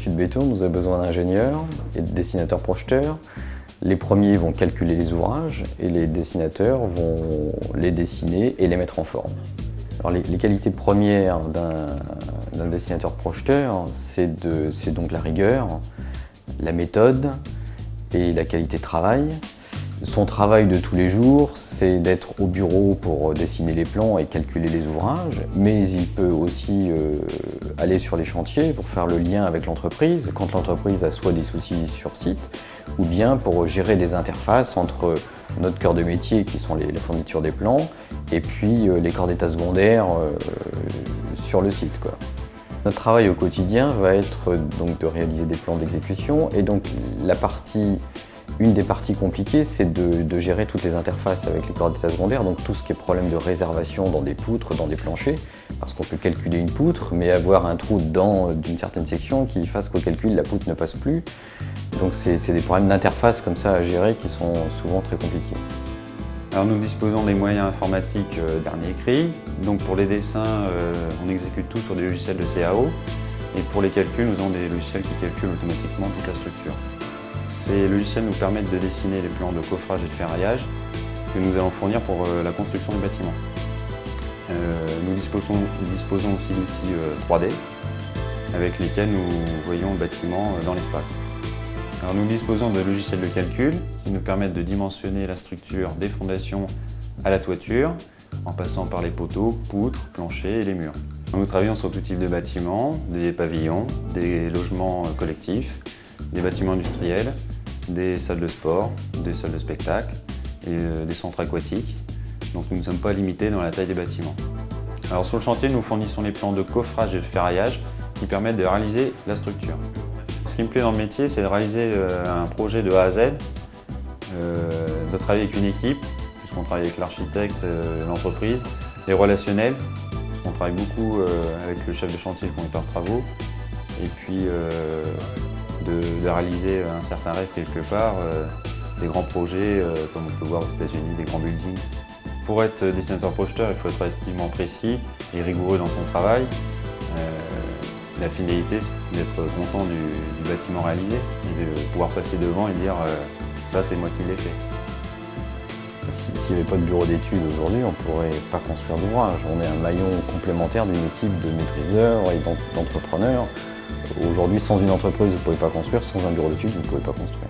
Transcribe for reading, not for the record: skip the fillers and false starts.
étude béton, nous avons besoin d'ingénieurs et de dessinateurs projeteurs. Les premiers vont calculer les ouvrages et les dessinateurs vont les dessiner et les mettre en forme. Alors les qualités premières d'un dessinateur projeteur, c'est donc la rigueur, la méthode et la qualité de travail. Son travail de tous les jours, c'est d'être au bureau pour dessiner les plans et calculer les ouvrages, mais il peut aussi aller sur les chantiers pour faire le lien avec l'entreprise, quand l'entreprise a soit des soucis sur site, ou bien pour gérer des interfaces entre notre cœur de métier, qui sont la fourniture des plans, et puis les corps d'état secondaires sur le site, quoi. Notre travail au quotidien va être donc de réaliser des plans d'exécution, et donc une des parties compliquées, c'est de gérer toutes les interfaces avec les corps d'état secondaires, donc tout ce qui est problème de réservation dans des poutres, dans des planchers, parce qu'on peut calculer une poutre, mais avoir un trou dedans d'une certaine section qui fasse qu'au calcul, la poutre ne passe plus. Donc c'est des problèmes d'interface comme ça à gérer qui sont souvent très compliqués. Alors nous disposons des moyens informatiques dernier cri. Donc pour les dessins, on exécute tout sur des logiciels de CAO. Et pour les calculs, nous avons des logiciels qui calculent automatiquement toute la structure. Ces logiciels nous permettent de dessiner les plans de coffrage et de ferraillage que nous allons fournir pour la construction du bâtiment. Nous disposons aussi d'outils 3D avec lesquels nous voyons le bâtiment dans l'espace. Alors nous disposons de logiciels de calcul qui nous permettent de dimensionner la structure des fondations à la toiture en passant par les poteaux, poutres, planchers et les murs. Nous travaillons sur tout type de bâtiments, des pavillons, des logements collectifs, des bâtiments industriels, des salles de sport, des salles de spectacle et des centres aquatiques. Donc nous ne sommes pas limités dans la taille des bâtiments. Alors sur le chantier, nous fournissons les plans de coffrage et de ferraillage qui permettent de réaliser la structure. Ce qui me plaît dans le métier, c'est de réaliser un projet de A à Z, de travailler avec une équipe, puisqu'on travaille avec l'architecte, l'entreprise, les relationnels, puisqu'on travaille beaucoup avec le chef de chantier, le conducteur de travaux, et puis de réaliser un certain rêve quelque part, des grands projets comme on peut voir aux États-Unis, des grands buildings. Pour être dessinateur projeteur, il faut être relativement précis et rigoureux dans son travail. La finalité, c'est d'être content du bâtiment réalisé et de pouvoir passer devant et dire ça c'est moi qui l'ai fait. S'il n'y avait pas de bureau d'études aujourd'hui, on ne pourrait pas construire d'ouvrage. On est un maillon complémentaire d'une équipe de maîtriseurs et d'entrepreneurs. Aujourd'hui, sans une entreprise, vous ne pouvez pas construire. Sans un bureau d'études, vous ne pouvez pas construire.